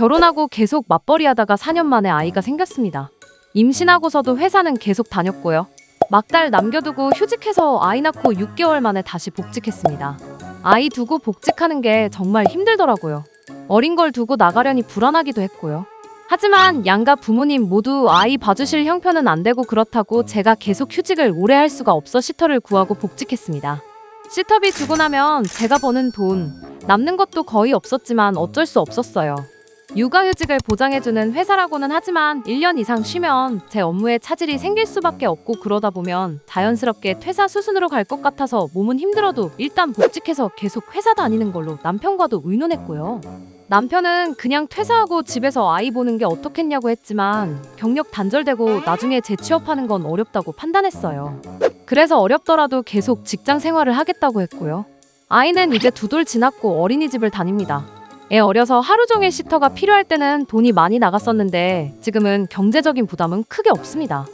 결혼하고 계속 맞벌이 하다가 4년 만에 아이가 생겼습니다. 임신하고서도 회사는 계속 다녔고요. 막 달 남겨두고 휴직해서 아이 낳고 6개월 만에 다시 복직했습니다. 아이 두고 복직하는 게 정말 힘들더라고요. 어린 걸 두고 나가려니 불안하기도 했고요. 하지만 양가 부모님 모두 아이 봐주실 형편은 안 되고 그렇다고 제가 계속 휴직을 오래 할 수가 없어 시터를 구하고 복직했습니다. 시터비 주고 나면 제가 버는 돈, 남는 것도 거의 없었지만 어쩔 수 없었어요. 육아휴직을 보장해주는 회사라고는 하지만 1년 이상 쉬면 제 업무에 차질이 생길 수밖에 없고 그러다 보면 자연스럽게 퇴사 수순으로 갈 것 같아서 몸은 힘들어도 일단 복직해서 계속 회사 다니는 걸로 남편과도 의논했고요. 남편은 그냥 퇴사하고 집에서 아이 보는 게 어떻겠냐고 했지만 경력 단절되고 나중에 재취업하는 건 어렵다고 판단했어요. 그래서 어렵더라도 계속 직장 생활을 하겠다고 했고요. 아이는 이제 2돌 지났고 어린이집을 다닙니다. 애 어려서 하루 종일 시터가 필요할 때는 돈이 많이 나갔었는데 지금은 경제적인 부담은 크게 없습니다.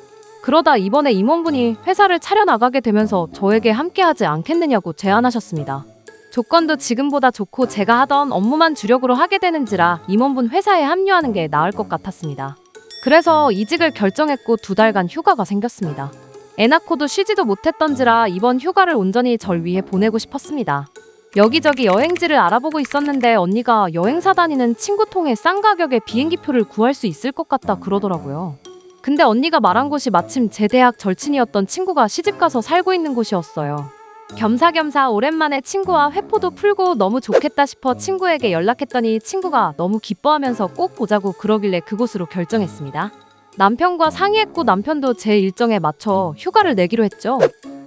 그러다 이번에 임원분이 회사를 차려나가게 되면서 저에게 함께하지 않겠느냐고 제안하셨습니다. 조건도 지금보다 좋고 제가 하던 업무만 주력으로 하게 되는지라 임원분 회사에 합류하는 게 나을 것 같았습니다. 그래서 이직을 결정했고 2달간 휴가가 생겼습니다. 애 낳고도 쉬지도 못했던지라 이번 휴가를 온전히 절 위해 보내고 싶었습니다. 여기저기 여행지를 알아보고 있었는데 언니가 여행사 다니는 친구 통해 싼 가격에 비행기표를 구할 수 있을 것 같다 그러더라고요. 근데 언니가 말한 곳이 마침 제 대학 절친이었던 친구가 시집가서 살고 있는 곳이었어요. 겸사겸사 오랜만에 친구와 회포도 풀고 너무 좋겠다 싶어 친구에게 연락했더니 친구가 너무 기뻐하면서 꼭 보자고 그러길래 그곳으로 결정했습니다. 남편과 상의했고 남편도 제 일정에 맞춰 휴가를 내기로 했죠.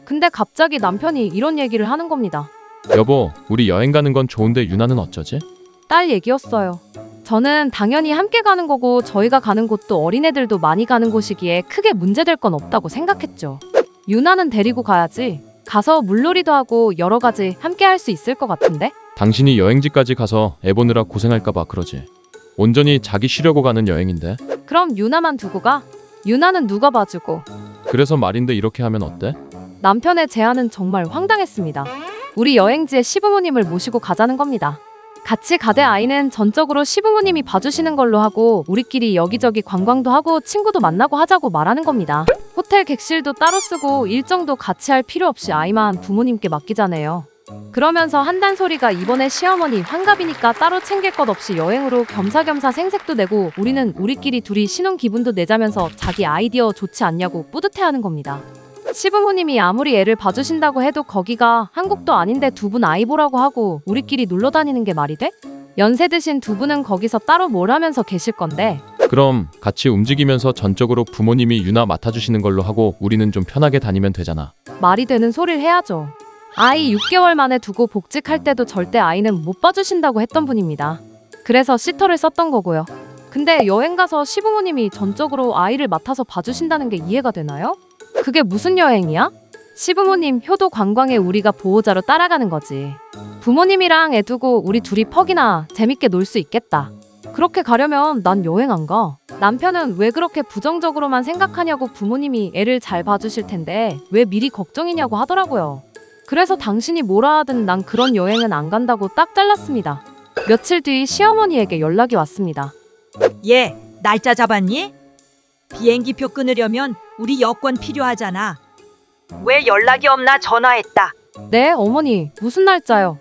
근데 갑자기 남편이 이런 얘기를 하는 겁니다. 여보, 우리 여행 가는 건 좋은데 유나는 어쩌지? 딸 얘기였어요. 저는 당연히 함께 가는 거고 저희가 가는 곳도 어린애들도 많이 가는 곳이기에 크게 문제될 건 없다고 생각했죠. 유나는 데리고 가야지. 가서 물놀이도 하고 여러 가지 함께 할 수 있을 것 같은데? 당신이 여행지까지 가서 애 보느라 고생할까봐 그러지. 온전히 자기 쉬려고 가는 여행인데. 그럼 유나만 두고 가? 유나는 누가 봐주고? 그래서 말인데 이렇게 하면 어때? 남편의 제안은 정말 황당했습니다. 우리 여행지에 시부모님을 모시고 가자는 겁니다. 같이 가되 아이는 전적으로 시부모님이 봐주시는 걸로 하고 우리끼리 여기저기 관광도 하고 친구도 만나고 하자고 말하는 겁니다. 호텔 객실도 따로 쓰고 일정도 같이 할 필요 없이 아이만 부모님께 맡기자네요. 그러면서 한단 소리가 이번에 시어머니 환갑이니까 따로 챙길 것 없이 여행으로 겸사겸사 생색도 내고 우리는 우리끼리 둘이 신혼 기분도 내자면서 자기 아이디어 좋지 않냐고 뿌듯해하는 겁니다. 시부모님이 아무리 애를 봐주신다고 해도 거기가 한국도 아닌데 2분 아이 보라고 하고 우리끼리 놀러 다니는 게 말이 돼? 연세 드신 2분은 거기서 따로 뭘 하면서 계실 건데. 그럼 같이 움직이면서 전적으로 부모님이 유나 맡아주시는 걸로 하고 우리는 좀 편하게 다니면 되잖아. 말이 되는 소리를 해야죠. 아이 6개월 만에 두고 복직할 때도 절대 아이는 못 봐주신다고 했던 분입니다. 그래서 시터를 썼던 거고요. 근데 여행 가서 시부모님이 전적으로 아이를 맡아서 봐주신다는 게 이해가 되나요? 그게 무슨 여행이야? 시부모님 효도 관광에 우리가 보호자로 따라가는 거지. 부모님이랑 애 두고 우리 둘이 퍽이나 재밌게 놀 수 있겠다. 그렇게 가려면 난 여행 안 가. 남편은 왜 그렇게 부정적으로만 생각하냐고 부모님이 애를 잘 봐주실 텐데 왜 미리 걱정이냐고 하더라고요. 그래서 당신이 뭐라 하든 난 그런 여행은 안 간다고 딱 잘랐습니다. 며칠 뒤 시어머니에게 연락이 왔습니다. 얘, 날짜 잡았니? 비행기표 끊으려면 우리 여권 필요하잖아. 왜 연락이 없나 전화했다. 네, 어머니. 무슨 날짜요?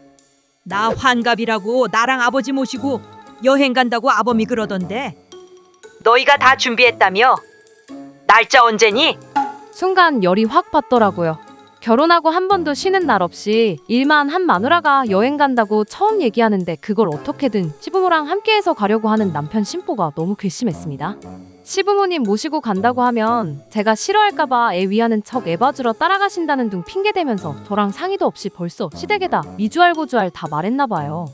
나 환갑이라고 나랑 아버지 모시고 여행 간다고 아범이 그러던데. 너희가 다 준비했다며? 날짜 언제니? 순간 열이 확 받더라고요. 결혼하고 한 번도 쉬는 날 없이 일만 한 마누라가 여행 간다고 처음 얘기하는데 그걸 어떻게든 시부모랑 함께해서 가려고 하는 남편 심보가 너무 괘씸했습니다. 시부모님 모시고 간다고 하면 제가 싫어할까봐 애 위하는 척 애 봐주러 따라가신다는 둥 핑계대면서 저랑 상의도 없이 벌써 시댁에다 미주알 고주알 다 말했나봐요.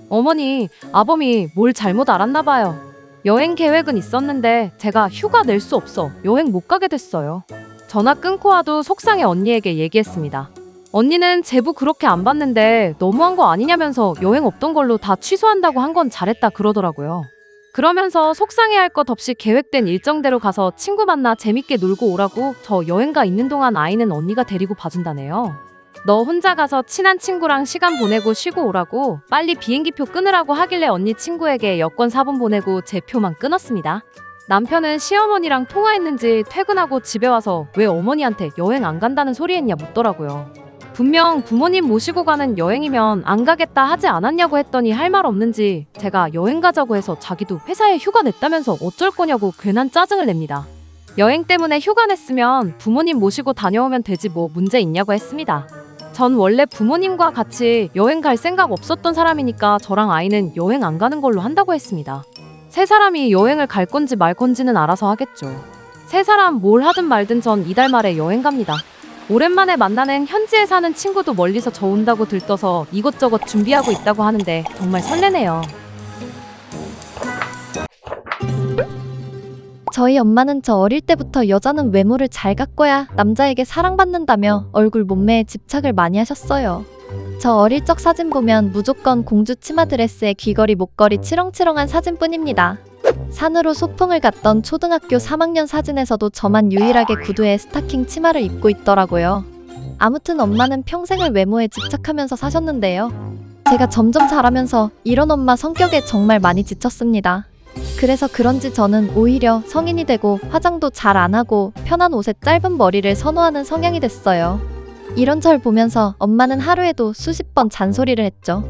어머니, 아범이 뭘 잘못 알았나봐요. 여행 계획은 있었는데 제가 휴가 낼 수 없어 여행 못 가게 됐어요. 전화 끊고 와도 속상해 언니에게 얘기했습니다. 언니는 제부 그렇게 안 받는데 너무한 거 아니냐면서 여행 없던 걸로 다 취소한다고 한 건 잘했다 그러더라고요. 그러면서 속상해할 것 없이 계획된 일정대로 가서 친구 만나 재밌게 놀고 오라고 저 여행가 있는 동안 아이는 언니가 데리고 봐준다네요. 너 혼자 가서 친한 친구랑 시간 보내고 쉬고 오라고 빨리 비행기표 끊으라고 하길래 언니 친구에게 여권 4번 보내고 제 표만 끊었습니다. 남편은 시어머니랑 통화했는지 퇴근하고 집에 와서 왜 어머니한테 여행 안 간다는 소리 했냐 묻더라고요. 분명 부모님 모시고 가는 여행이면 안 가겠다 하지 않았냐고 했더니 할 말 없는지 제가 여행 가자고 해서 자기도 회사에 휴가 냈다면서 어쩔 거냐고 괜한 짜증을 냅니다. 여행 때문에 휴가 냈으면 부모님 모시고 다녀오면 되지 뭐 문제 있냐고 했습니다. 전 원래 부모님과 같이 여행 갈 생각 없었던 사람이니까 저랑 아이는 여행 안 가는 걸로 한다고 했습니다. 세 사람이 여행을 갈 건지 말 건지는 알아서 하겠죠. 세 사람 뭘 하든 말든 전 이달 말에 여행 갑니다. 오랜만에 만나는 현지에 사는 친구도 멀리서 저 온다고 들떠서 이것저것 준비하고 있다고 하는데 정말 설레네요. 저희 엄마는 저 어릴 때부터 여자는 외모를 잘 가꿔야 남자에게 사랑받는다며 얼굴 몸매에 집착을 많이 하셨어요. 저 어릴 적 사진 보면 무조건 공주 치마 드레스에 귀걸이 목걸이 치렁치렁한 사진뿐입니다. 산으로 소풍을 갔던 초등학교 3학년 사진에서도 저만 유일하게 구두에 스타킹 치마를 입고 있더라고요. 아무튼 엄마는 평생을 외모에 집착하면서 사셨는데요. 제가 점점 자라면서 이런 엄마 성격에 정말 많이 지쳤습니다. 그래서 그런지 저는 오히려 성인이 되고 화장도 잘 안 하고 편한 옷에 짧은 머리를 선호하는 성향이 됐어요. 이런 절 보면서 엄마는 하루에도 수십 번 잔소리를 했죠.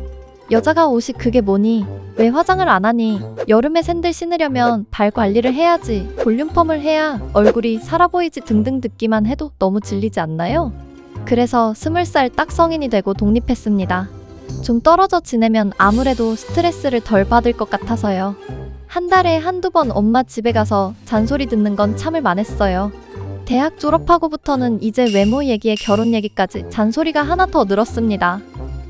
여자가 옷이 그게 뭐니? 왜 화장을 안 하니? 여름에 샌들 신으려면 발 관리를 해야지. 볼륨펌을 해야 얼굴이 살아 보이지 등등 듣기만 해도 너무 질리지 않나요? 그래서 20살 딱 성인이 되고 독립했습니다. 좀 떨어져 지내면 아무래도 스트레스를 덜 받을 것 같아서요. 한 달에 한두 번 엄마 집에 가서 잔소리 듣는 건 참을 만했어요. 대학 졸업하고부터는 이제 외모 얘기에 결혼 얘기까지 잔소리가 하나 더 늘었습니다.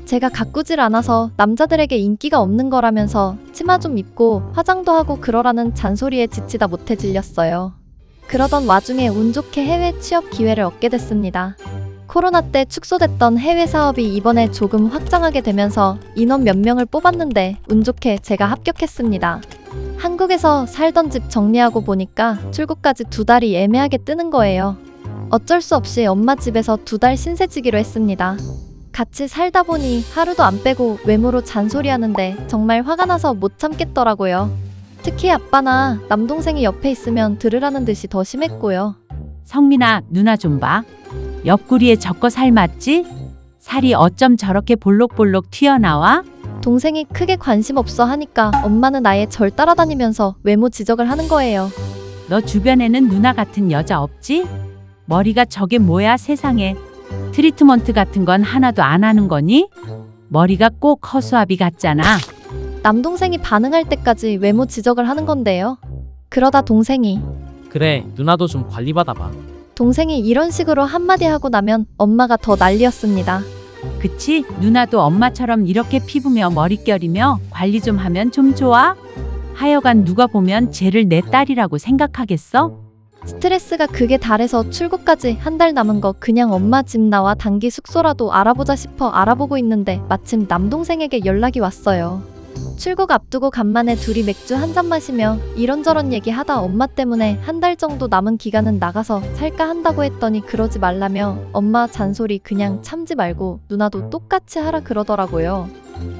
제가 가꾸질 않아서 남자들에게 인기가 없는 거라면서 치마 좀 입고 화장도 하고 그러라는 잔소리에 지치다 못해 질렸어요. 그러던 와중에 운 좋게 해외 취업 기회를 얻게 됐습니다. 코로나 때 축소됐던 해외 사업이 이번에 조금 확장하게 되면서 인원 몇 명을 뽑았는데 운 좋게 제가 합격했습니다. 한국에서 살던 집 정리하고 보니까 출국까지 2달이 애매하게 뜨는 거예요. 어쩔 수 없이 엄마 집에서 2달 신세지기로 했습니다. 같이 살다 보니 하루도 안 빼고 외모로 잔소리하는데 정말 화가 나서 못 참겠더라고요. 특히 아빠나 남동생이 옆에 있으면 들으라는 듯이 더 심했고요. 성민아, 누나 좀 봐. 옆구리에 저거 살 맞지? 살이 어쩜 저렇게 볼록볼록 튀어나와? 동생이 크게 관심 없어 하니까 엄마는 아예 절 따라다니면서 외모 지적을 하는 거예요. 너 주변에는 누나 같은 여자 없지? 머리가 저게 뭐야 세상에. 트리트먼트 같은 건 하나도 안 하는 거니? 머리가 꼭 허수아비 같잖아. 남동생이 반응할 때까지 외모 지적을 하는 건데요. 그러다 동생이 그래, 누나도 좀 관리받아봐. 동생이 이런 식으로 한마디 하고 나면 엄마가 더 난리였습니다. 그치? 누나도 엄마처럼 이렇게 피부며 머릿결이며 관리 좀 하면 좀 좋아? 하여간 누가 보면 쟤를 내 딸이라고 생각하겠어? 스트레스가 극에 달해서 출국까지 한 달 남은 거 그냥 엄마 집 나와 단기 숙소라도 알아보자 싶어 알아보고 있는데 마침 남동생에게 연락이 왔어요. 출국 앞두고 간만에 둘이 맥주 한 잔 마시며 이런저런 얘기하다 엄마 때문에 한 달 정도 남은 기간은 나가서 살까 한다고 했더니 그러지 말라며 엄마 잔소리 그냥 참지 말고 누나도 똑같이 하라 그러더라고요.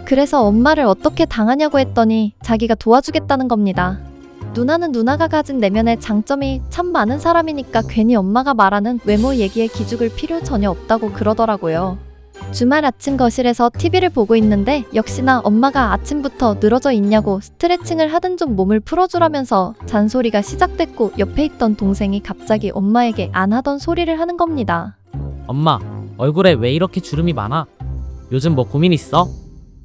그래서 엄마를 어떻게 당하냐고 했더니 자기가 도와주겠다는 겁니다. 누나는 누나가 가진 내면의 장점이 참 많은 사람이니까 괜히 엄마가 말하는 외모 얘기에 기죽을 필요 전혀 없다고 그러더라고요. 주말 아침 거실에서 TV를 보고 있는데 역시나 엄마가 아침부터 늘어져 있냐고 스트레칭을 하든 좀 몸을 풀어주라면서 잔소리가 시작됐고 옆에 있던 동생이 갑자기 엄마에게 안 하던 소리를 하는 겁니다. 엄마, 얼굴에 왜 이렇게 주름이 많아? 요즘 뭐 고민 있어?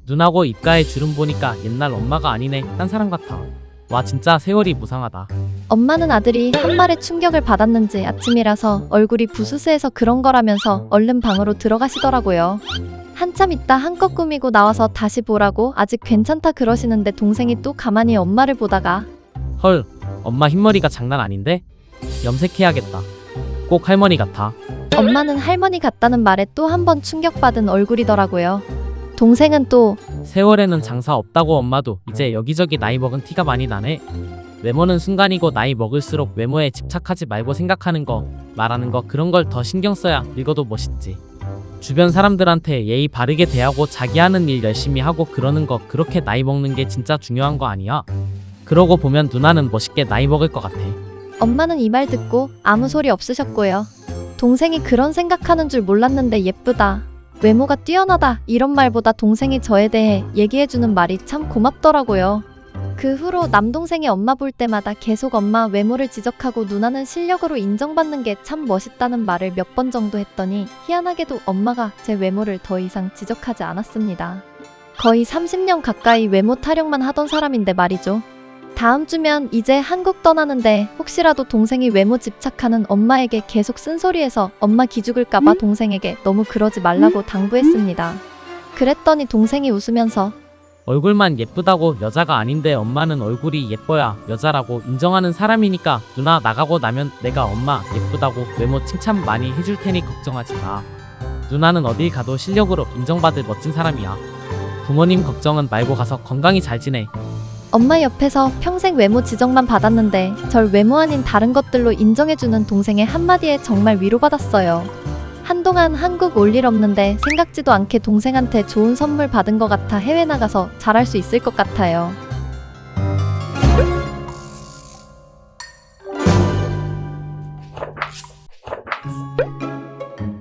눈하고 입가에 주름 보니까 옛날 엄마가 아니네, 딴 사람 같아. 와, 진짜 세월이 무상하다. 엄마는 아들이 한 말에 충격을 받았는지 아침이라서 얼굴이 부스스해서 그런 거라면서 얼른 방으로 들어가시더라고요. 한참 있다 한껏 꾸미고 나와서 다시 보라고 아직 괜찮다 그러시는데 동생이 또 가만히 엄마를 보다가 헐, 엄마 흰머리가 장난 아닌데? 염색해야겠다. 꼭 할머니 같아. 엄마는 할머니 같다는 말에 또 한 번 충격받은 얼굴이더라고요. 동생은 또 세월에는 장사 없다고 엄마도 이제 여기저기 나이 먹은 티가 많이 나네. 외모는 순간이고 나이 먹을수록 외모에 집착하지 말고 생각하는 거, 말하는 거 그런 걸 더 신경 써야 늙어도 멋있지. 주변 사람들한테 예의 바르게 대하고 자기 하는 일 열심히 하고 그러는 거 그렇게 나이 먹는 게 진짜 중요한 거 아니야? 그러고 보면 누나는 멋있게 나이 먹을 것 같아. 엄마는 이 말 듣고 아무 소리 없으셨고요. 동생이 그런 생각하는 줄 몰랐는데 예쁘다, 외모가 뛰어나다 이런 말보다 동생이 저에 대해 얘기해주는 말이 참 고맙더라고요. 그 후로 남동생이 엄마 볼 때마다 계속 엄마 외모를 지적하고 누나는 실력으로 인정받는 게 참 멋있다는 말을 몇 번 정도 했더니 희한하게도 엄마가 제 외모를 더 이상 지적하지 않았습니다. 거의 30년 가까이 외모 타령만 하던 사람인데 말이죠. 다음 주면 이제 한국 떠나는데 혹시라도 동생이 외모 집착하는 엄마에게 계속 쓴소리해서 엄마 기죽을까봐 동생에게 너무 그러지 말라고 당부했습니다. 그랬더니 동생이 웃으면서 얼굴만 예쁘다고 여자가 아닌데 엄마는 얼굴이 예뻐야 여자라고 인정하는 사람이니까 누나 나가고 나면 내가 엄마 예쁘다고 외모 칭찬 많이 해줄 테니 걱정하지 마. 누나는 어딜 가도 실력으로 인정받을 멋진 사람이야. 부모님 걱정은 말고 가서 건강히 잘 지내. 엄마 옆에서 평생 외모 지적만 받았는데 절 외모 아닌 다른 것들로 인정해주는 동생의 한마디에 정말 위로받았어요. 한동안 한국 올 일 없는데 생각지도 않게 동생한테 좋은 선물 받은 것 같아 해외 나가서 잘할 수 있을 것 같아요.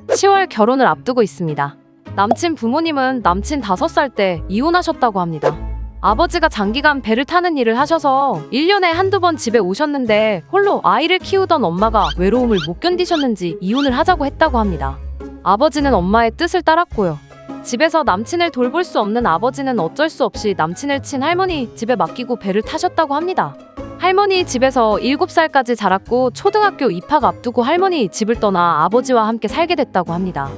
10월 결혼을 앞두고 있습니다. 남친 부모님은 남친 5살 때 이혼하셨다고 합니다. 아버지가 장기간 배를 타는 일을 하셔서 1년에 한두 번 집에 오셨는데 홀로 아이를 키우던 엄마가 외로움을 못 견디셨는지 이혼을 하자고 했다고 합니다. 아버지는 엄마의 뜻을 따랐고요. 집에서 남친을 돌볼 수 없는 아버지는 어쩔 수 없이 남친을 친 할머니 집에 맡기고 배를 타셨다고 합니다. 할머니 집에서 7살까지 자랐고 초등학교 입학 앞두고 할머니 집을 떠나 아버지와 함께 살게 됐다고 합니다.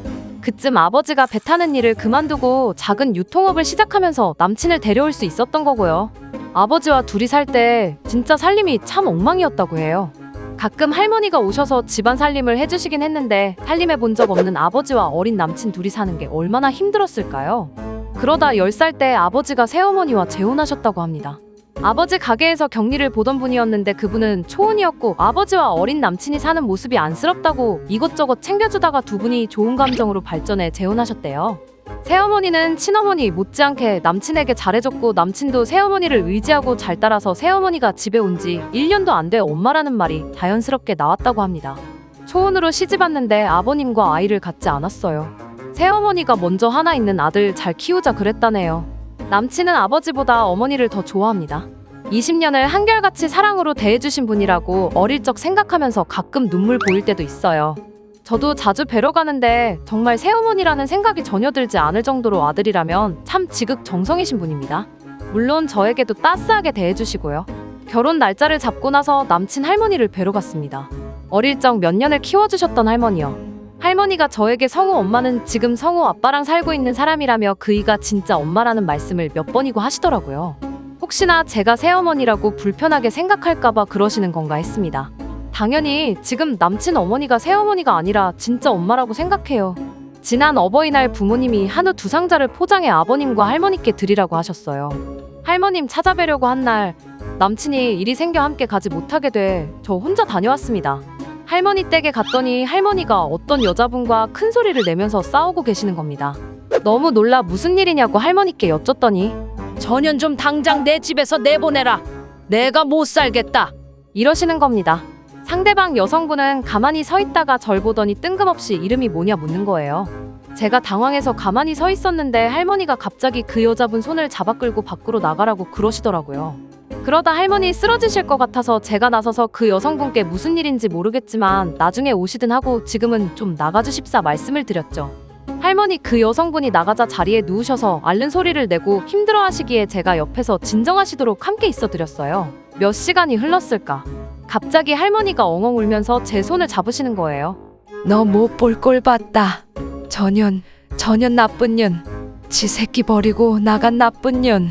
그쯤 아버지가 배 타는 일을 그만두고 작은 유통업을 시작하면서 남친을 데려올 수 있었던 거고요. 아버지와 둘이 살 때 진짜 살림이 참 엉망이었다고 해요. 가끔 할머니가 오셔서 집안 살림을 해주시긴 했는데 살림해 본 적 없는 아버지와 어린 남친 둘이 사는 게 얼마나 힘들었을까요? 그러다 10살 때 아버지가 새어머니와 재혼하셨다고 합니다. 아버지 가게에서 격리를 보던 분이었는데 그분은 초혼이었고 아버지와 어린 남친이 사는 모습이 안쓰럽다고 이것저것 챙겨주다가 두 분이 좋은 감정으로 발전해 재혼하셨대요. 새어머니는 친어머니 못지않게 남친에게 잘해줬고 남친도 새어머니를 의지하고 잘 따라서 새어머니가 집에 온 지 1년도 안 돼 엄마라는 말이 자연스럽게 나왔다고 합니다. 초혼으로 시집왔는데 아버님과 아이를 갖지 않았어요. 새어머니가 먼저 하나 있는 아들 잘 키우자 그랬다네요. 남친은 아버지보다 어머니를 더 좋아합니다. 20년을 한결같이 사랑으로 대해주신 분이라고 어릴 적 생각하면서 가끔 눈물 보일 때도 있어요. 저도 자주 뵈러 가는데 정말 새어머니라는 생각이 전혀 들지 않을 정도로 아들이라면 참 지극정성이신 분입니다. 물론 저에게도 따스하게 대해주시고요. 결혼 날짜를 잡고 나서 남친 할머니를 뵈러 갔습니다. 어릴 적 몇 년을 키워주셨던 할머니요. 할머니가 저에게 성우 엄마는 지금 성우 아빠랑 살고 있는 사람이라며 그이가 진짜 엄마라는 말씀을 몇 번이고 하시더라고요. 혹시나 제가 새어머니라고 불편하게 생각할까봐 그러시는 건가 했습니다. 당연히 지금 남친 어머니가 새어머니가 아니라 진짜 엄마라고 생각해요. 지난 어버이날 부모님이 한우 2상자를 포장해 아버님과 할머니께 드리라고 하셨어요. 할머님 찾아뵈려고 한 날 남친이 일이 생겨 함께 가지 못하게 돼 저 혼자 다녀왔습니다. 할머니 댁에 갔더니 할머니가 어떤 여자분과 큰 소리를 내면서 싸우고 계시는 겁니다. 너무 놀라 무슨 일이냐고 할머니께 여쭸더니 저년 좀 당장 내 집에서 내보내라. 내가 못 살겠다. 이러시는 겁니다. 상대방 여성분은 가만히 서 있다가 절 보더니 뜬금없이 이름이 뭐냐 묻는 거예요. 제가 당황해서 가만히 서 있었는데 할머니가 갑자기 그 여자분 손을 잡아 끌고 밖으로 나가라고 그러시더라고요. 그러다 할머니 쓰러지실 것 같아서 제가 나서서 그 여성분께 무슨 일인지 모르겠지만 나중에 오시든 하고 지금은 좀 나가주십사 말씀을 드렸죠. 할머니 그 여성분이 나가자 자리에 누우셔서 앓는 소리를 내고 힘들어하시기에 제가 옆에서 진정하시도록 함께 있어 드렸어요. 몇 시간이 흘렀을까? 갑자기 할머니가 엉엉 울면서 제 손을 잡으시는 거예요. 너 못 볼 꼴 봤다. 전년 나쁜 년. 지 새끼 버리고 나간 나쁜 년.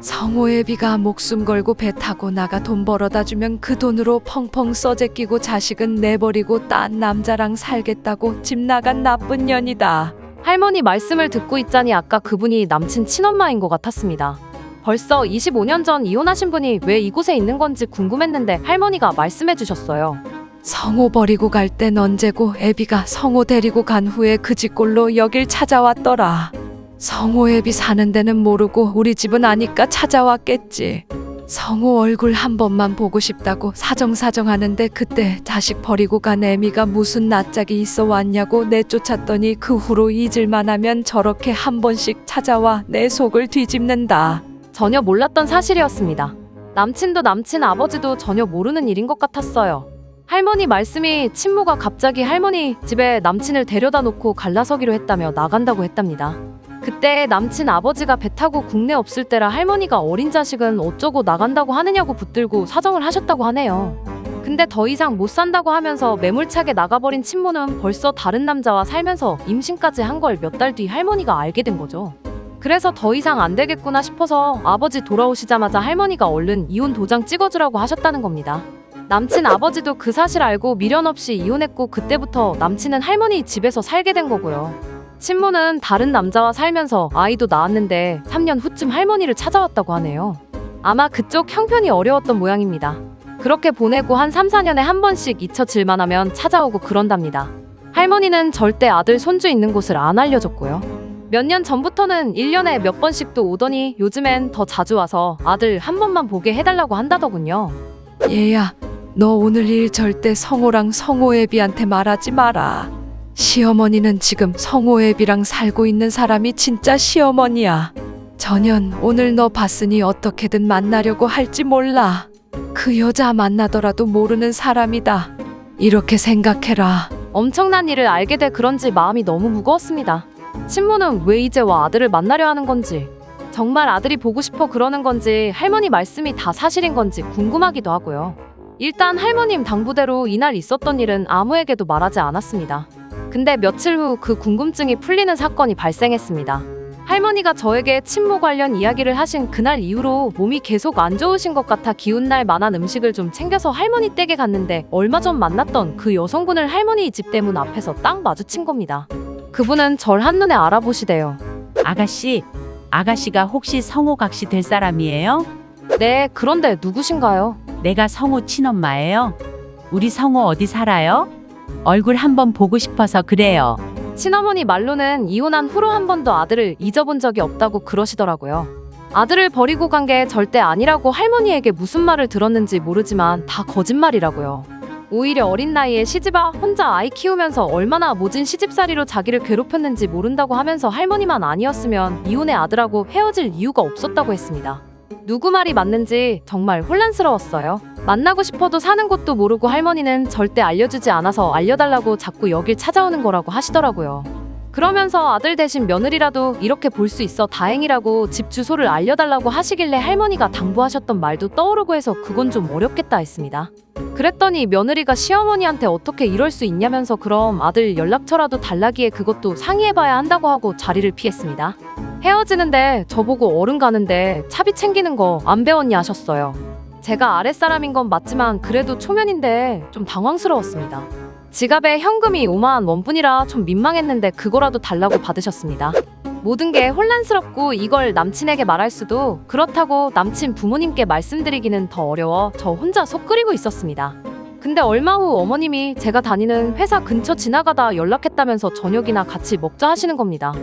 성호애비가 목숨 걸고 배 타고 나가 돈 벌어다 주면 그 돈으로 펑펑 써제끼고 자식은 내버리고 딴 남자랑 살겠다고 집 나간 나쁜 년이다. 할머니 말씀을 듣고 있자니 아까 그분이 남친 친엄마인 것 같았습니다. 벌써 25년 전 이혼하신 분이 왜 이곳에 있는 건지 궁금했는데 할머니가 말씀해 주셨어요. 성호 버리고 갈 땐 언제고 애비가 성호 데리고 간 후에 그 집골로 여길 찾아왔더라. 성호 애비 사는 데는 모르고 우리 집은 아니까 찾아왔겠지. 성호 얼굴 한 번만 보고 싶다고 사정사정하는데 그때 자식 버리고 간 애미가 무슨 낯짝이 있어 왔냐고 내쫓았더니 그 후로 잊을만 하면 저렇게 한 번씩 찾아와 내 속을 뒤집는다. 전혀 몰랐던 사실이었습니다. 남친도 남친 아버지도 전혀 모르는 일인 것 같았어요. 할머니 말씀이 친모가 갑자기 할머니 집에 남친을 데려다 놓고 갈라서기로 했다며 나간다고 했답니다. 그때 남친 아버지가 배 타고 국내 없을 때라 할머니가 어린 자식은 어쩌고 나간다고 하느냐고 붙들고 사정을 하셨다고 하네요. 근데 더 이상 못 산다고 하면서 매몰차게 나가버린 친모는 벌써 다른 남자와 살면서 임신까지 한 걸 몇 달 뒤 할머니가 알게 된 거죠. 그래서 더 이상 안 되겠구나 싶어서 아버지 돌아오시자마자 할머니가 얼른 이혼 도장 찍어주라고 하셨다는 겁니다. 남친 아버지도 그 사실 알고 미련 없이 이혼했고 그때부터 남친은 할머니 집에서 살게 된 거고요. 친모는 다른 남자와 살면서 아이도 낳았는데 3년 후쯤 할머니를 찾아왔다고 하네요. 아마 그쪽 형편이 어려웠던 모양입니다. 그렇게 보내고 한 3, 4년에 한 번씩 잊혀질만 하면 찾아오고 그런답니다. 할머니는 절대 아들, 손주 있는 곳을 안 알려줬고요. 몇 년 전부터는 1년에 몇 번씩 또 오더니 요즘엔 더 자주 와서 아들 한 번만 보게 해달라고 한다더군요. 얘야, 너 오늘 일 절대 성호랑 성호 애비한테 말하지 마라. 시어머니는 지금 성호 애비랑 살고 있는 사람이 진짜 시어머니야. 전현 오늘 너 봤으니 어떻게든 만나려고 할지 몰라. 그 여자 만나더라도 모르는 사람이다. 이렇게 생각해라. 엄청난 일을 알게 돼 그런지 마음이 너무 무거웠습니다. 친모는 왜 이제 와 아들을 만나려 하는 건지, 정말 아들이 보고 싶어 그러는 건지, 할머니 말씀이 다 사실인 건지 궁금하기도 하고요. 일단 할머님 당부대로 이날 있었던 일은 아무에게도 말하지 않았습니다. 근데 며칠 후 그 궁금증이 풀리는 사건이 발생했습니다. 할머니가 저에게 친모 관련 이야기를 하신 그날 이후로 몸이 계속 안 좋으신 것 같아 기운날 만한 음식을 좀 챙겨서 할머니 댁에 갔는데 얼마 전 만났던 그 여성분을 할머니 집 대문 앞에서 딱 마주친 겁니다. 그분은 절 한눈에 알아보시대요. 아가씨가 혹시 성호 각시 될 사람이에요? 네, 그런데 누구신가요? 내가 성호 친엄마예요. 우리 성호 어디 살아요? 얼굴 한번 보고 싶어서 그래요. 친어머니 말로는 이혼한 후로 한 번도 아들을 잊어본 적이 없다고 그러시더라고요. 아들을 버리고 간 게 절대 아니라고 할머니에게 무슨 말을 들었는지 모르지만 다 거짓말이라고요. 오히려 어린 나이에 시집와 혼자 아이 키우면서 얼마나 모진 시집살이로 자기를 괴롭혔는지 모른다고 하면서 할머니만 아니었으면 이혼의 아들하고 헤어질 이유가 없었다고 했습니다. 누구 말이 맞는지 정말 혼란스러웠어요. 만나고 싶어도 사는 곳도 모르고 할머니는 절대 알려주지 않아서 알려달라고 자꾸 여길 찾아오는 거라고 하시더라고요. 그러면서 아들 대신 며느리라도 이렇게 볼 수 있어 다행이라고 집 주소를 알려달라고 하시길래 할머니가 당부하셨던 말도 떠오르고 해서 그건 좀 어렵겠다 했습니다. 그랬더니 며느리가 시어머니한테 어떻게 이럴 수 있냐면서 그럼 아들 연락처라도 달라기에 그것도 상의해봐야 한다고 하고 자리를 피했습니다. 헤어지는데 저보고 어른 가는데 차비 챙기는 거 안 배웠냐 하셨어요. 제가 아랫사람인 건 맞지만 그래도 초면인데 좀 당황스러웠습니다. 지갑에 현금이 5만 원뿐이라 좀 민망했는데 그거라도 달라고 받으셨습니다. 모든 게 혼란스럽고 이걸 남친에게 말할 수도, 그렇다고 남친 부모님께 말씀드리기는 더 어려워 저 혼자 속 끓이고 있었습니다. 근데 얼마 후 어머님이 제가 다니는 회사 근처 지나가다 연락했다면서 저녁이나 같이 먹자 하시는 겁니다.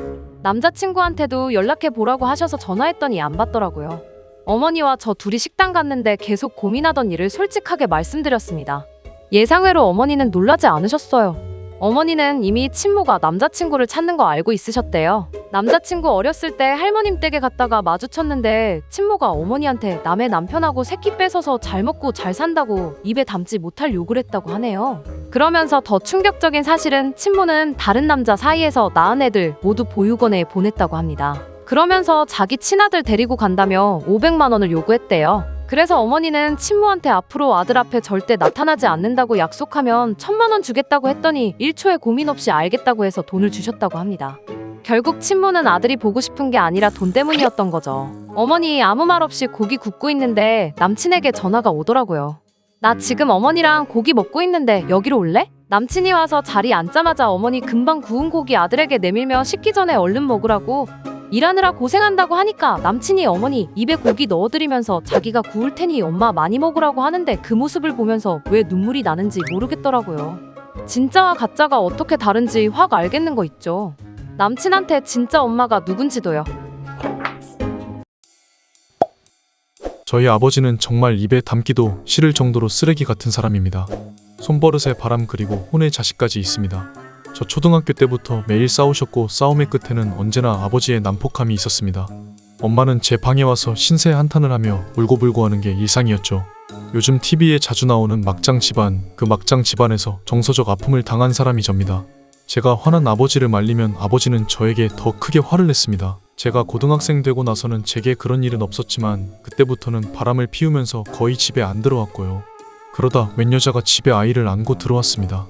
남자친구한테도 연락해 보라고 하셔서 전화했더니 안 받더라고요. 어머니와 저 둘이 식당 갔는데 계속 고민하던 일을 솔직하게 말씀드렸습니다. 예상외로 어머니는 놀라지 않으셨어요. 어머니는 이미 친모가 남자친구를 찾는 거 알고 있으셨대요. 남자친구 어렸을 때 할머님 댁에 갔다가 마주쳤는데 친모가 어머니한테 남의 남편하고 새끼 뺏어서 잘 먹고 잘 산다고 입에 담지 못할 욕을 했다고 하네요. 그러면서 더 충격적인 사실은 친모는 다른 남자 사이에서 낳은 애들 모두 보육원에 보냈다고 합니다. 그러면서 자기 친아들 데리고 간다며 500만 원을 요구했대요. 그래서 어머니는 친모한테 앞으로 아들 앞에 절대 나타나지 않는다고 약속하면 1000만 원 주겠다고 했더니 1초의 고민 없이 알겠다고 해서 돈을 주셨다고 합니다. 결국 친모는 아들이 보고 싶은 게 아니라 돈 때문이었던 거죠. 어머니 아무 말 없이 고기 굽고 있는데 남친에게 전화가 오더라고요. 나 지금 어머니랑 고기 먹고 있는데 여기로 올래? 남친이 와서 자리 앉자마자 어머니 금방 구운 고기 아들에게 내밀며 식기 전에 얼른 먹으라고. 일하느라 고생한다고 하니까 남친이 어머니 입에 고기 넣어드리면서 자기가 구울 테니 엄마 많이 먹으라고 하는데 그 모습을 보면서 왜 눈물이 나는지 모르겠더라고요. 진짜와 가짜가 어떻게 다른지 확 알겠는 거 있죠. 남친한테 진짜 엄마가 누군지도요. 저희 아버지는 정말 입에 담기도 싫을 정도로 쓰레기 같은 사람입니다. 손버릇에 바람 그리고 혼의 자식까지 있습니다. 저 초등학교 때부터 매일 싸우셨고 싸움의 끝에는 언제나 아버지의 난폭함이 있었습니다. 엄마는 제 방에 와서 신세 한탄을 하며 울고불고 하는 게 일상이었죠. 요즘 TV에 자주 나오는 막장 집안, 그 막장 집안에서 정서적 아픔을 당한 사람이 접니다. 제가 화난 아버지를 말리면 아버지는 저에게 더 크게 화를 냈습니다. 제가 고등학생 되고 나서는 제게 그런 일은 없었지만 그때부터는 바람을 피우면서 거의 집에 안 들어왔고요. 그러다 웬 여자가 집에 아이를 안고 들어왔습니다.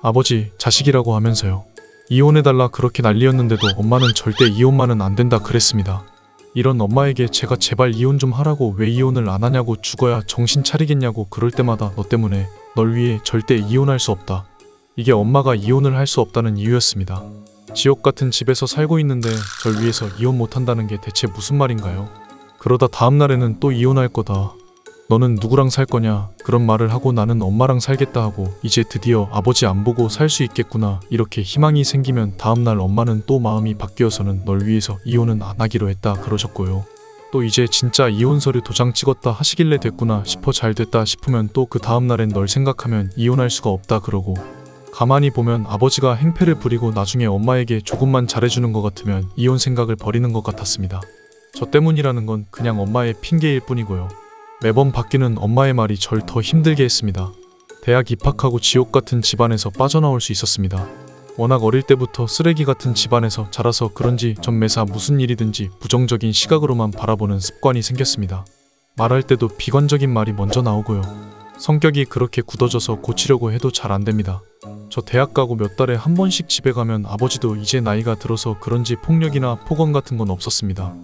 아버지, 자식이라고 하면서요. 이혼해달라 그렇게 난리였는데도 엄마는 절대 이혼만은 안 된다 그랬습니다. 이런 엄마에게 제가 제발 이혼 좀 하라고 왜 이혼을 안 하냐고 죽어야 정신 차리겠냐고 그럴 때마다 너 때문에 널 위해 절대 이혼할 수 없다. 이게 엄마가 이혼을 할 수 없다는 이유였습니다. 지옥 같은 집에서 살고 있는데 절 위해서 이혼 못한다는 게 대체 무슨 말인가요? 그러다 다음 날에는 또 이혼할 거다. 너는 누구랑 살 거냐? 그런 말을 하고 나는 엄마랑 살겠다 하고 이제 드디어 아버지 안 보고 살 수 있겠구나 이렇게 희망이 생기면 다음날 엄마는 또 마음이 바뀌어서는 널 위해서 이혼은 안 하기로 했다 그러셨고요. 또 이제 진짜 이혼 서류 도장 찍었다 하시길래 됐구나 싶어 잘 됐다 싶으면 또 그 다음날엔 널 생각하면 이혼할 수가 없다 그러고 가만히 보면 아버지가 행패를 부리고 나중에 엄마에게 조금만 잘해주는 것 같으면 이혼 생각을 버리는 것 같았습니다. 저 때문이라는 건 그냥 엄마의 핑계일 뿐이고요. 매번 바뀌는 엄마의 말이 절 더 힘들게 했습니다. 대학 입학하고 지옥 같은 집안에서 빠져나올 수 있었습니다. 워낙 어릴 때부터 쓰레기 같은 집안에서 자라서 그런지 전 매사 무슨 일이든지 부정적인 시각으로만 바라보는 습관이 생겼습니다. 말할 때도 비관적인 말이 먼저 나오고요. 성격이 그렇게 굳어져서 고치려고 해도 잘 안 됩니다. 저 대학 가고 몇 달에 한 번씩 집에 가면 아버지도 이제 나이가 들어서 그런지 폭력이나 폭언 같은 건 없었습니다.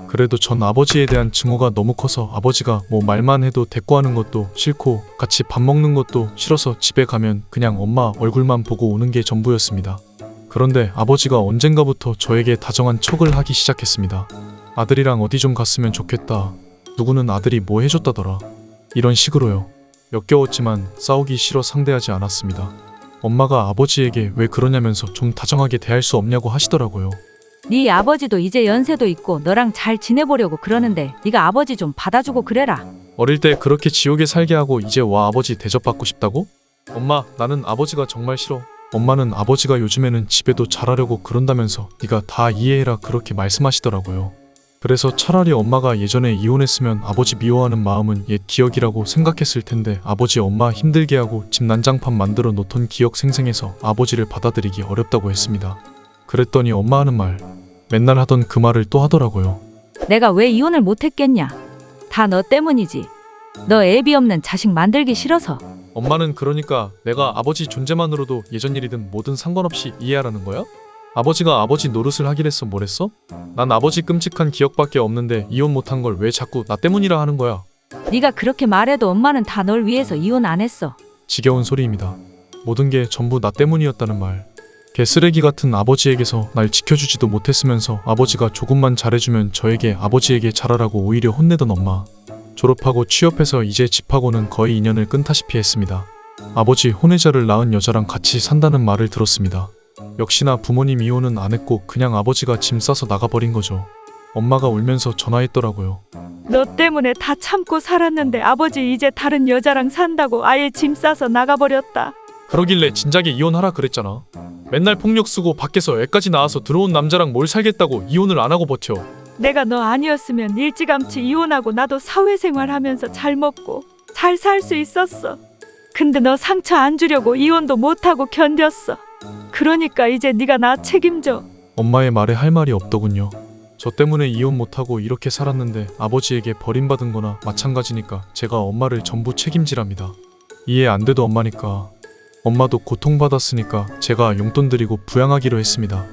그래도 전 아버지에 대한 증오가 너무 커서 아버지가 뭐 말만 해도 대꾸하는 것도 싫고 같이 밥 먹는 것도 싫어서 집에 가면 그냥 엄마 얼굴만 보고 오는 게 전부였습니다. 그런데 아버지가 언젠가부터 저에게 다정한 척을 하기 시작했습니다. 아들이랑 어디 좀 갔으면 좋겠다. 누구는 아들이 뭐 해줬다더라. 이런 식으로요. 역겨웠지만 싸우기 싫어 상대하지 않았습니다. 엄마가 아버지에게 왜 그러냐면서 좀 다정하게 대할 수 없냐고 하시더라고요. 네 아버지도 이제 연세도 있고 너랑 잘 지내보려고 그러는데 네가 아버지 좀 받아주고 그래라. 어릴 때 그렇게 지옥에 살게 하고 이제 와 아버지 대접받고 싶다고? 엄마, 나는 아버지가 정말 싫어. 엄마는 아버지가 요즘에는 집에도 잘하려고 그런다면서 네가 다 이해해라 그렇게 말씀하시더라고요. 그래서 차라리 엄마가 예전에 이혼했으면 아버지 미워하는 마음은 옛 기억이라고 생각했을 텐데 아버지 엄마 힘들게 하고 집 난장판 만들어 놓던 기억 생생해서 아버지를 받아들이기 어렵다고 했습니다. 그랬더니 엄마 하는 말, 맨날 하던 그 말을 또 하더라고요. 내가 왜 이혼을 못했겠냐. 다 너 때문이지. 너 애비 없는 자식 만들기 싫어서. 엄마는 그러니까 내가 아버지 존재만으로도 예전 일이든 뭐든 상관없이 이해하라는 거야? 아버지가 아버지 노릇을 하기랬어 뭐랬어? 난 아버지 끔찍한 기억밖에 없는데 이혼 못한 걸 왜 자꾸 나 때문이라 하는 거야? 네가 그렇게 말해도 엄마는 다 널 위해서 이혼 안 했어. 지겨운 소리입니다. 모든 게 전부 나 때문이었다는 말. 개쓰레기 같은 아버지에게서 날 지켜주지도 못했으면서 아버지가 조금만 잘해주면 저에게 아버지에게 잘하라고 오히려 혼내던 엄마. 졸업하고 취업해서 이제 집하고는 거의 인연을 끊다시피 했습니다. 아버지 혼외자를 낳은 여자랑 같이 산다는 말을 들었습니다. 역시나 부모님 이혼은 안 했고 그냥 아버지가 짐 싸서 나가버린 거죠. 엄마가 울면서 전화했더라고요. 너 때문에 다 참고 살았는데 아버지 이제 다른 여자랑 산다고 아예 짐 싸서 나가버렸다. 그러길래 진작에 이혼하라 그랬잖아. 맨날 폭력 쓰고 밖에서 애까지 낳아서 들어온 남자랑 뭘 살겠다고 이혼을 안 하고 버텨. 내가 너 아니었으면 일찌감치 이혼하고 나도 사회생활하면서 잘 먹고 잘 살 수 있었어. 근데 너 상처 안 주려고 이혼도 못하고 견뎠어. 그러니까 이제 네가 나 책임져. 엄마의 말에 할 말이 없더군요. 저 때문에 이혼 못하고 이렇게 살았는데 아버지에게 버림받은 거나 마찬가지니까 제가 엄마를 전부 책임지랍니다. 이해 안 돼도 엄마니까. 엄마도 고통받았으니까 제가 용돈 드리고 부양하기로 했습니다.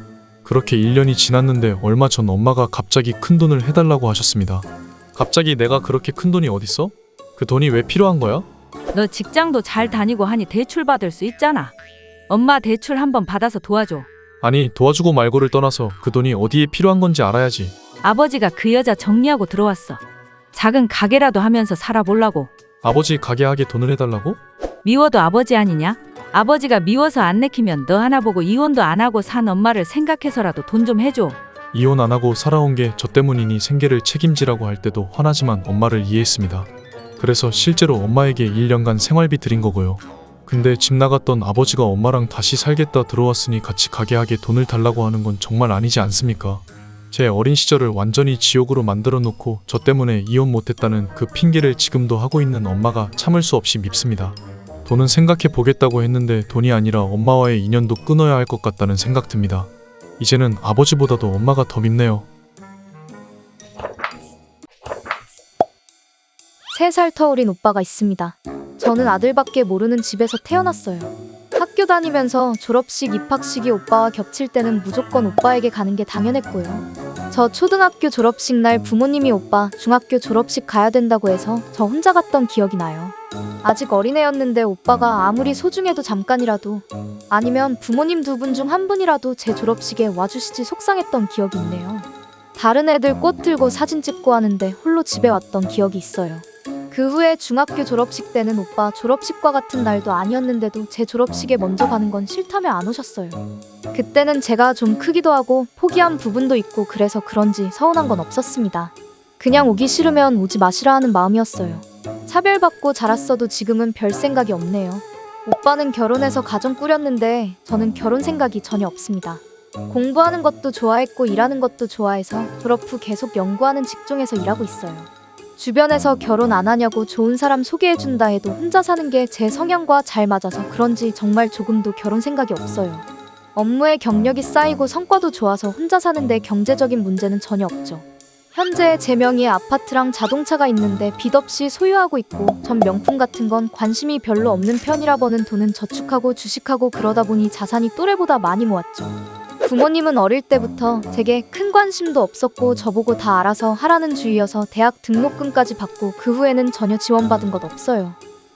그렇게 1년이 지났는데 얼마 전 엄마가 갑자기 큰돈을 해달라고 하셨습니다. 갑자기 내가 그렇게 큰돈이 어딨어? 그 돈이 왜 필요한 거야? 너 직장도 잘 다니고 하니 대출 받을 수 있잖아. 엄마 대출 한번 받아서 도와줘. 아니, 도와주고 말고를 떠나서 그 돈이 어디에 필요한 건지 알아야지. 아버지가 그 여자 정리하고 들어왔어. 작은 가게라도 하면서 살아보려고. 아버지 가게 하게 돈을 해달라고? 미워도 아버지 아니냐? 아버지가 미워서 안 내키면 너 하나 보고 이혼도 안 하고 산 엄마를 생각해서라도 돈 좀 해줘. 이혼 안 하고 살아온 게 저 때문이니 생계를 책임지라고 할 때도 화나지만 엄마를 이해했습니다. 그래서 실제로 엄마에게 1년간 생활비 드린 거고요. 근데 집 나갔던 아버지가 엄마랑 다시 살겠다 들어왔으니 같이 가게 하게 돈을 달라고 하는 건 정말 아니지 않습니까? 제 어린 시절을 완전히 지옥으로 만들어 놓고 저 때문에 이혼 못했다는 그 핑계를 지금도 하고 있는 엄마가 참을 수 없이 밉습니다. 돈은 생각해 보겠다고 했는데 돈이 아니라 엄마와의 인연도 끊어야 할 것 같다는 생각 듭니다. 이제는 아버지보다도 엄마가 더 밉네요. 3살 터울인 오빠가 있습니다. 저는 아들밖에 모르는 집에서 태어났어요. 학교 다니면서 졸업식, 입학식이 오빠와 겹칠 때는 무조건 오빠에게 가는 게 당연했고요. 저 초등학교 졸업식 날 부모님이 오빠 중학교 졸업식 가야 된다고 해서 저 혼자 갔던 기억이 나요. 아직 어린애였는데 오빠가 아무리 소중해도 잠깐이라도, 아니면 부모님 2분 중 1분이라도 제 졸업식에 와주시지 속상했던 기억이 있네요. 다른 애들 꽃 들고 사진 찍고 하는데 홀로 집에 왔던 기억이 있어요. 그 후에 중학교 졸업식 때는 오빠 졸업식과 같은 날도 아니었는데도 제 졸업식에 먼저 가는 건 싫다며 안 오셨어요. 그때는 제가 좀 크기도 하고 포기한 부분도 있고 그래서 그런지 서운한 건 없었습니다. 그냥 오기 싫으면 오지 마시라 하는 마음이었어요. 차별받고 자랐어도 지금은 별 생각이 없네요. 오빠는 결혼해서 가정 꾸렸는데 저는 결혼 생각이 전혀 없습니다. 공부하는 것도 좋아했고 일하는 것도 좋아해서 졸업 후 계속 연구하는 직종에서 일하고 있어요. 주변에서 결혼 안 하냐고 좋은 사람 소개해준다 해도 혼자 사는 게 제 성향과 잘 맞아서 그런지 정말 조금도 결혼 생각이 없어요. 업무에 경력이 쌓이고 성과도 좋아서 혼자 사는데 경제적인 문제는 전혀 없죠. 현재 제 명의의 아파트랑 자동차가 있는데 빚 없이 소유하고 있고 전 명품 같은 건 관심이 별로 없는 편이라 버는 돈은 저축하고 주식하고 그러다 보니 자산이 또래보다 많이 모았죠. 부모님은 어릴 때부터 제게 큰 관심도 없었고 저보고 다 알아서 하라는 주의여서 대학 등록금까지 받고 그 후에는 전혀 지원받은 것 없어요.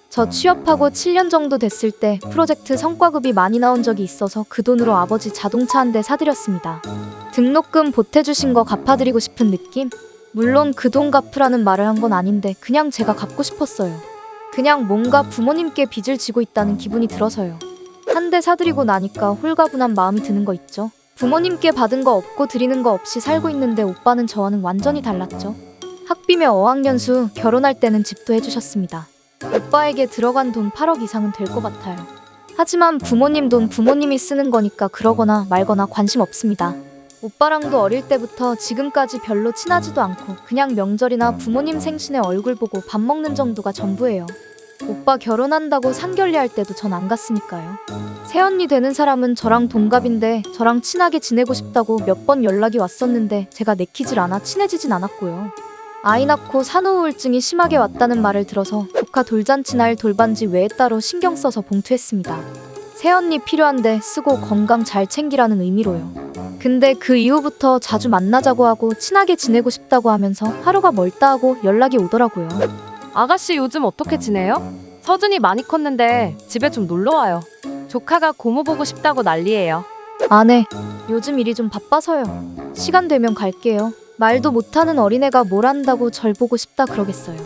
저 취업하고 7년 정도 됐을 때 프로젝트 성과급이 많이 나온 적이 있어서 그 돈으로 아버지 자동차 한 대 사드렸습니다. 등록금 보태주신 거 갚아드리고 싶은 느낌? 물론 그 돈 갚으라는 말을 한 건 아닌데 그냥 제가 갚고 싶었어요. 그냥 뭔가 부모님께 빚을 지고 있다는 기분이 들어서요. 한 대 사드리고 나니까 홀가분한 마음이 드는 거 있죠. 부모님께 받은 거 없고 드리는 거 없이 살고 있는데 오빠는 저와는 완전히 달랐죠. 학비며 어학연수, 결혼할 때는 집도 해주셨습니다. 오빠에게 들어간 돈 8억 이상은 될 것 같아요. 하지만 부모님 돈 부모님이 쓰는 거니까 그러거나 말거나 관심 없습니다. 오빠랑도 어릴 때부터 지금까지 별로 친하지도 않고 그냥 명절이나 부모님 생신에 얼굴 보고 밥 먹는 정도가 전부예요. 오빠 결혼한다고 상견례할 때도 전 안 갔으니까요. 새언니 되는 사람은 저랑 동갑인데 저랑 친하게 지내고 싶다고 몇 번 연락이 왔었는데 제가 내키질 않아 친해지진 않았고요. 아이 낳고 산후 우울증이 심하게 왔다는 말을 들어서 조카 돌잔치 날 돌반지 외에 따로 신경 써서 봉투했습니다. 새언니 필요한데 쓰고 건강 잘 챙기라는 의미로요. 근데 그 이후부터 자주 만나자고 하고 친하게 지내고 싶다고 하면서 하루가 멀다 하고 연락이 오더라고요. 아가씨 요즘 어떻게 지내요? 서준이 많이 컸는데 집에 좀 놀러와요. 조카가 고모 보고 싶다고 난리예요. 네. 요즘 일이 좀 바빠서요. 시간 되면 갈게요. 말도 못하는 어린애가 뭘 한다고 절 보고 싶다 그러겠어요.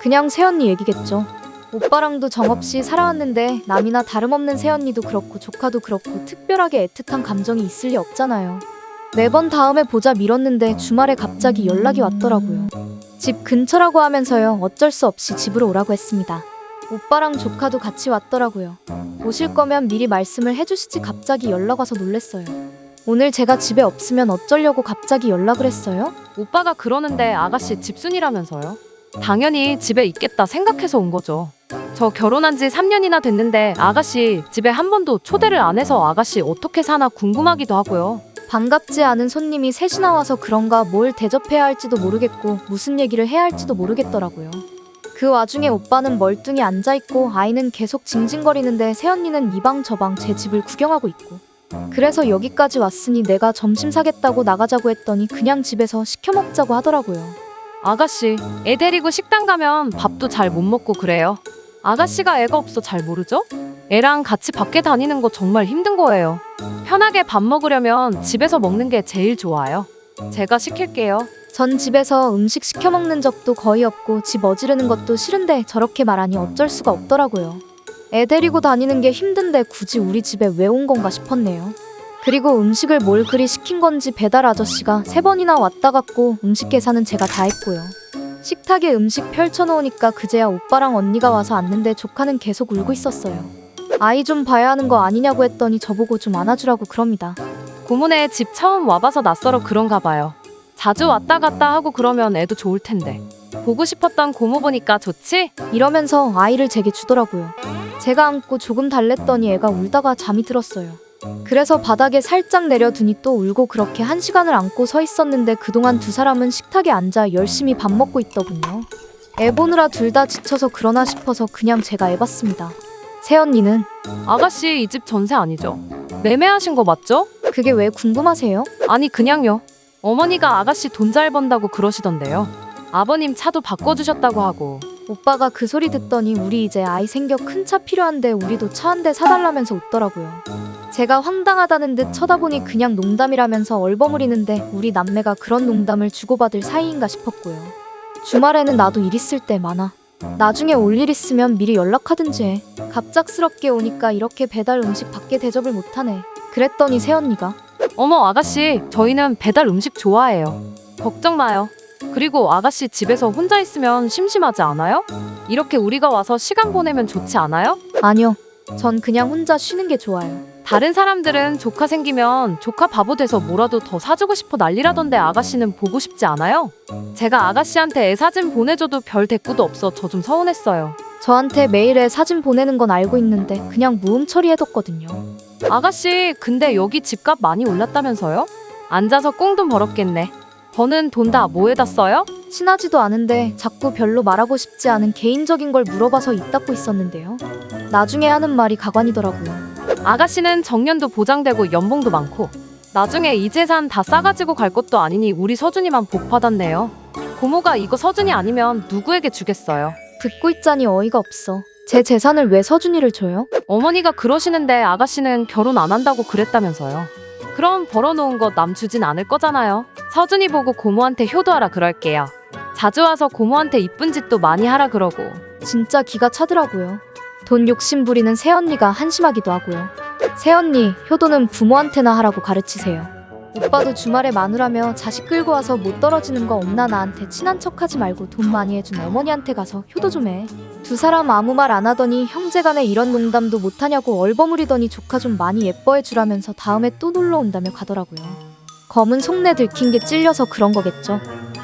그냥 새언니 얘기겠죠. 오빠랑도 정없이 살아왔는데 남이나 다름없는 새언니도 그렇고 조카도 그렇고 특별하게 애틋한 감정이 있을 리 없잖아요. 매번 다음에 보자 미뤘는데 주말에 갑자기 연락이 왔더라고요. 집 근처라고 하면서요. 어쩔 수 없이 집으로 오라고 했습니다. 오빠랑 조카도 같이 왔더라고요. 오실 거면 미리 말씀을 해주시지 갑자기 연락 와서 놀랬어요. 오늘 제가 집에 없으면 어쩌려고 갑자기 연락을 했어요? 오빠가 그러는데 아가씨 집순이라면서요. 당연히 집에 있겠다 생각해서 온 거죠. 저 결혼한 지 3년이나 됐는데 아가씨 집에 한 번도 초대를 안 해서 아가씨 어떻게 사나 궁금하기도 하고요. 반갑지 않은 손님이 셋이나 와서 그런가 뭘 대접해야 할지도 모르겠고 무슨 얘기를 해야 할지도 모르겠더라고요. 그 와중에 오빠는 멀뚱히 앉아있고 아이는 계속 징징거리는데 새언니는 이 방 저 방 제 집을 구경하고 있고 그래서 여기까지 왔으니 내가 점심 사겠다고 나가자고 했더니 그냥 집에서 시켜 먹자고 하더라고요. 아가씨 애 데리고 식당 가면 밥도 잘 못 먹고 그래요. 아가씨가 애가 없어 잘 모르죠? 애랑 같이 밖에 다니는 거 정말 힘든 거예요. 편하게 밥 먹으려면 집에서 먹는 게 제일 좋아요. 제가 시킬게요. 전 집에서 음식 시켜 먹는 적도 거의 없고 집 어지르는 것도 싫은데 저렇게 말하니 어쩔 수가 없더라고요. 애 데리고 다니는 게 힘든데 굳이 우리 집에 왜 온 건가 싶었네요. 그리고 음식을 뭘 그리 시킨 건지 배달 아저씨가 3번이나 왔다 갔고 음식 계산은 제가 다 했고요. 식탁에 음식 펼쳐놓으니까 그제야 오빠랑 언니가 와서 앉는데 조카는 계속 울고 있었어요. 아이 좀 봐야 하는 거 아니냐고 했더니 저보고 좀 안아주라고 그럽니다. 고모네 집 처음 와봐서 낯설어 그런가 봐요. 자주 왔다 갔다 하고 그러면 애도 좋을 텐데. 보고 싶었던 고모 보니까 좋지? 이러면서 아이를 제게 주더라고요. 제가 안고 조금 달랬더니 애가 울다가 잠이 들었어요. 그래서 바닥에 살짝 내려두니 또 울고 그렇게 1시간을 안고 서 있었는데 그동안 두 사람은 식탁에 앉아 열심히 밥 먹고 있더군요. 애 보느라 둘 다 지쳐서 그러나 싶어서 그냥 제가 애봤습니다. 새언니는 아가씨 이 집 전세 아니죠? 매매하신 거 맞죠? 그게 왜 궁금하세요? 아니 그냥요. 어머니가 아가씨 돈 잘 번다고 그러시던데요. 아버님 차도 바꿔주셨다고 하고. 오빠가 그 소리 듣더니 우리 이제 아이 생겨 큰 차 필요한데 우리도 차 한 대 사달라면서 웃더라고요. 제가 황당하다는 듯 쳐다보니 그냥 농담이라면서 얼버무리는데 우리 남매가 그런 농담을 주고받을 사이인가 싶었고요. 주말에는 나도 일 있을 때 많아. 나중에 올 일 있으면 미리 연락하든지 해. 갑작스럽게 오니까 이렇게 배달 음식 밖에 대접을 못하네. 그랬더니 새언니가 어머 아가씨 저희는 배달 음식 좋아해요. 걱정 마요. 그리고 아가씨 집에서 혼자 있으면 심심하지 않아요? 이렇게 우리가 와서 시간 보내면 좋지 않아요? 아니요. 전 그냥 혼자 쉬는 게 좋아요. 다른 사람들은 조카 생기면 조카 바보 돼서 뭐라도 더 사주고 싶어 난리라던데 아가씨는 보고 싶지 않아요? 제가 아가씨한테 애 사진 보내줘도 별 대꾸도 없어 저 좀 서운했어요. 저한테 매일 애 사진 보내는 건 알고 있는데 그냥 무음 처리해뒀거든요. 아가씨 근데 여기 집값 많이 올랐다면서요? 앉아서 꽁돈 벌었겠네. 버는 돈 다 뭐에다 써요? 친하지도 않은데 자꾸 별로 말하고 싶지 않은 개인적인 걸 물어봐서 입 닫고 있었는데요. 나중에 하는 말이 가관이더라고요. 아가씨는 정년도 보장되고 연봉도 많고 나중에 이 재산 다 싸가지고 갈 것도 아니니 우리 서준이만 복 받았네요. 고모가 이거 서준이 아니면 누구에게 주겠어요? 듣고 있자니 어이가 없어. 제 재산을 왜 서준이를 줘요? 어머니가 그러시는데 아가씨는 결혼 안 한다고 그랬다면서요. 그럼 벌어놓은 거 남 주진 않을 거잖아요. 서준이 보고 고모한테 효도하라 그럴게요. 자주 와서 고모한테 이쁜 짓도 많이 하라 그러고. 진짜 기가 차더라고요. 돈 욕심 부리는 새언니가 한심하기도 하고요. 새언니, 효도는 부모한테나 하라고 가르치세요. 오빠도 주말에 마누라며 자식 끌고 와서 못 떨어지는 거 없나 나한테 친한 척하지 말고 돈 많이 해준 어머니한테 가서 효도 좀 해. 두 사람 아무 말 안 하더니 형제간에 이런 농담도 못하냐고 얼버무리더니 조카 좀 많이 예뻐해 주라면서 다음에 또 놀러 온다며 가더라고요. 검은 속내 들킨 게 찔려서 그런 거겠죠.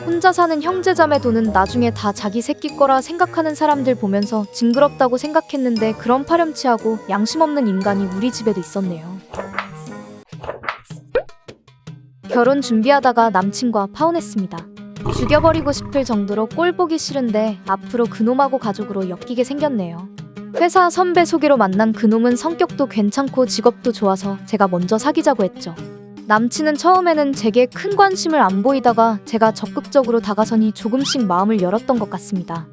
혼자 사는 형제자매 돈은 나중에 다 자기 새끼 거라 생각하는 사람들 보면서 징그럽다고 생각했는데 그런 파렴치하고 양심 없는 인간이 우리 집에도 있었네요. 결혼 준비하다가 남친과 파혼했습니다. 죽여버리고 싶을 정도로 꼴 보기 싫은데 앞으로 그놈하고 가족으로 엮이게 생겼네요. 회사 선배 소개로 만난 그놈은 성격도 괜찮고 직업도 좋아서 제가 먼저 사귀자고 했죠. 남친은 처음에는 제게 큰 관심을 안 보이다가 제가 적극적으로 다가서니 조금씩 마음을 열었던 것 같습니다.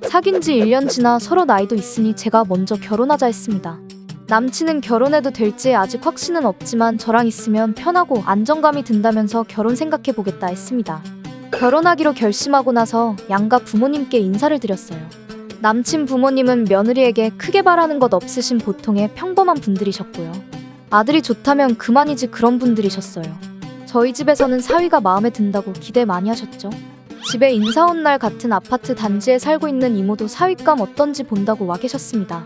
사귄 지 1년 지나 서로 나이도 있으니 제가 먼저 결혼하자 했습니다. 남친은 결혼해도 될지 아직 확신은 없지만 저랑 있으면 편하고 안정감이 든다면서 결혼 생각해보겠다 했습니다. 결혼하기로 결심하고 나서 양가 부모님께 인사를 드렸어요. 남친 부모님은 며느리에게 크게 바라는 것 없으신 보통의 평범한 분들이셨고요. 아들이 좋다면 그만이지 그런 분들이셨어요. 저희 집에서는 사위가 마음에 든다고 기대 많이 하셨죠. 집에 인사 온 날 같은 아파트 단지에 살고 있는 이모도 사위감 어떤지 본다고 와 계셨습니다.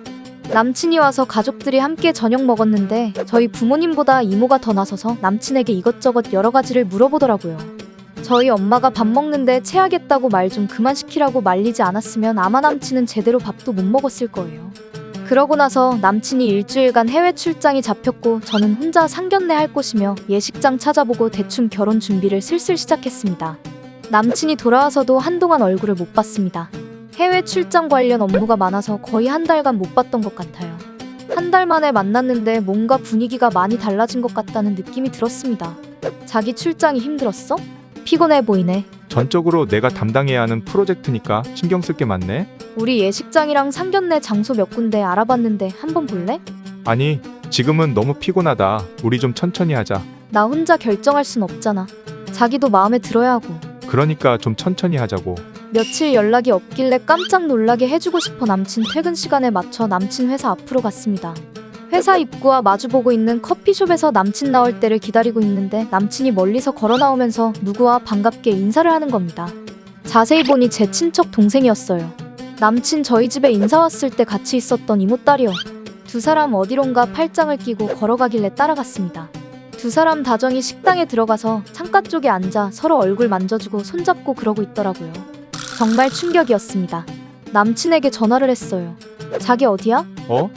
남친이 와서 가족들이 함께 저녁 먹었는데 저희 부모님보다 이모가 더 나서서 남친에게 이것저것 여러 가지를 물어보더라고요. 저희 엄마가 밥 먹는데 체하겠다고 말 좀 그만 시키라고 말리지 않았으면 아마 남친은 제대로 밥도 못 먹었을 거예요. 그러고 나서 남친이 일주일간 해외 출장이 잡혔고 저는 혼자 상견례 할 곳이며 예식장 찾아보고 대충 결혼 준비를 슬슬 시작했습니다. 남친이 돌아와서도 한동안 얼굴을 못 봤습니다. 해외 출장 관련 업무가 많아서 거의 한 달간 못 봤던 것 같아요. 한 달 만에 만났는데 뭔가 분위기가 많이 달라진 것 같다는 느낌이 들었습니다. 자기 출장이 힘들었어? 피곤해 보이네. 전적으로 내가 담당해야 하는 프로젝트니까 신경 쓸 게 많네. 우리 예식장이랑 상견례 장소 몇 군데 알아봤는데 한번 볼래? 아니, 지금은 너무 피곤하다. 우리 좀 천천히 하자. 나 혼자 결정할 순 없잖아. 자기도 마음에 들어야 하고. 그러니까 좀 천천히 하자고. 며칠 연락이 없길래 깜짝 놀라게 해주고 싶어 남친 퇴근 시간에 맞춰 남친 회사 앞으로 갔습니다. 회사 입구와 마주보고 있는 커피숍에서 남친 나올 때를 기다리고 있는데 남친이 멀리서 걸어 나오면서 누구와 반갑게 인사를 하는 겁니다. 자세히 보니 제 친척 동생이었어요. 남친 저희 집에 인사 왔을 때 같이 있었던 이모딸이요. 두 사람 어디론가 팔짱을 끼고 걸어가길래 따라갔습니다. 두 사람 다정히 식당에 들어가서 창가 쪽에 앉아 서로 얼굴 만져주고 손잡고 그러고 있더라고요. 정말 충격이었습니다. 남친에게 전화를 했어요. 자기 어디야?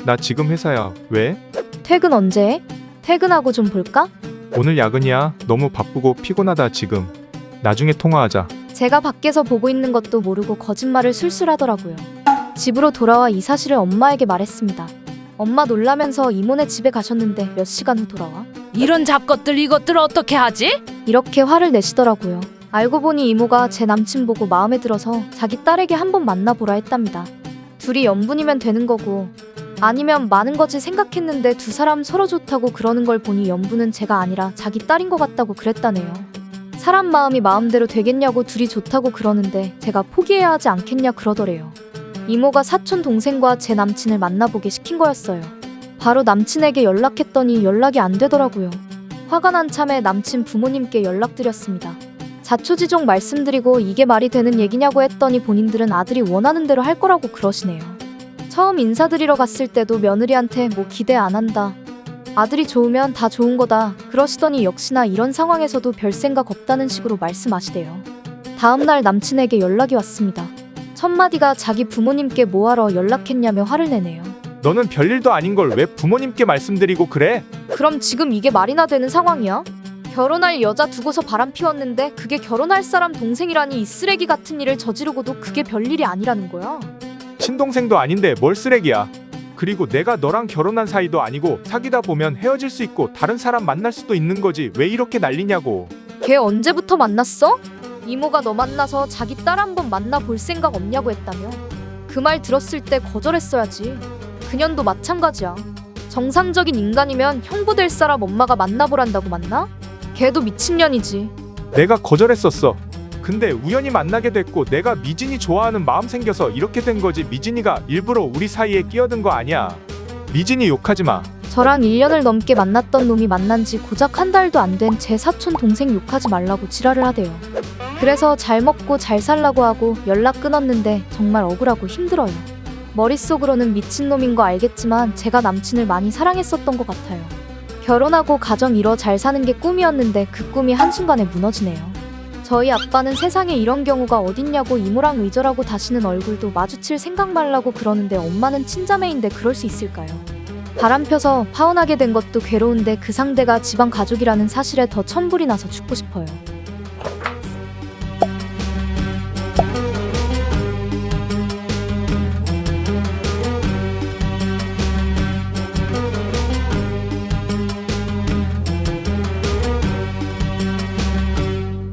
나 지금 회사야. 왜? 퇴근 언제 해? 퇴근하고 좀 볼까? 오늘 야근이야. 너무 바쁘고 피곤하다 지금. 나중에 통화하자. 제가 밖에서 보고 있는 것도 모르고 거짓말을 술술 하더라고요. 집으로 돌아와 이 사실을 엄마에게 말했습니다. 엄마 놀라면서 이모네 집에 가셨는데 몇 시간 후 돌아와? 이런 잡것들 이것들 어떻게 하지? 이렇게 화를 내시더라고요. 알고 보니 이모가 제 남친 보고 마음에 들어서 자기 딸에게 한번 만나보라 했답니다. 둘이 연분이면 되는 거고 아니면 많은 거지 생각했는데 두 사람 서로 좋다고 그러는 걸 보니 연분은 제가 아니라 자기 딸인 것 같다고 그랬다네요. 사람 마음이 마음대로 되겠냐고 둘이 좋다고 그러는데 제가 포기해야 하지 않겠냐 그러더래요. 이모가 사촌 동생과 제 남친을 만나보게 시킨 거였어요. 바로 남친에게 연락했더니 연락이 안 되더라고요. 화가 난 참에 남친 부모님께 연락드렸습니다. 자초지종 말씀드리고 이게 말이 되는 얘기냐고 했더니 본인들은 아들이 원하는 대로 할 거라고 그러시네요. 처음 인사드리러 갔을 때도 며느리한테 뭐 기대 안 한다. 아들이 좋으면 다 좋은 거다. 그러시더니 역시나 이런 상황에서도 별 생각 없다는 식으로 말씀하시대요. 다음날 남친에게 연락이 왔습니다. 첫마디가 자기 부모님께 뭐하러 연락했냐며 화를 내네요. 너는 별일도 아닌 걸 왜 부모님께 말씀드리고 그래? 그럼 지금 이게 말이나 되는 상황이야? 결혼할 여자 두고서 바람 피웠는데 그게 결혼할 사람 동생이라니 이 쓰레기 같은 일을 저지르고도 그게 별일이 아니라는 거야. 친동생도 아닌데 뭘 쓰레기야. 그리고 내가 너랑 결혼한 사이도 아니고 사귀다 보면 헤어질 수 있고 다른 사람 만날 수도 있는 거지 왜 이렇게 난리냐고. 걔 언제부터 만났어? 이모가 너 만나서 자기 딸 한번 만나볼 생각 없냐고 했다며. 그 말 들었을 때 거절했어야지. 그년도 마찬가지야. 정상적인 인간이면 형부 될 사람 엄마가 만나보란다고 만나? 걔도 미친년이지. 내가 거절했었어. 근데 우연히 만나게 됐고 내가 미진이 좋아하는 마음 생겨서 이렇게 된 거지. 미진이가 일부러 우리 사이에 끼어든 거 아니야. 미진이 욕하지 마. 저랑 1년을 넘게 만났던 놈이 만난 지 고작 한 달도 안 된 제 사촌 동생 욕하지 말라고 지랄을 하대요. 그래서 잘 먹고 잘 살라고 하고 연락 끊었는데 정말 억울하고 힘들어요. 머릿속으로는 미친놈인 거 알겠지만 제가 남친을 많이 사랑했었던 것 같아요. 결혼하고 가정 이뤄 잘 사는 게 꿈이었는데 그 꿈이 한순간에 무너지네요. 저희 아빠는 세상에 이런 경우가 어딨냐고 이모랑 의절하고 다시는 얼굴도 마주칠 생각 말라고 그러는데 엄마는 친자매인데 그럴 수 있을까요? 바람 펴서 파혼하게 된 것도 괴로운데 그 상대가 집안 가족이라는 사실에 더 천불이 나서 죽고 싶어요.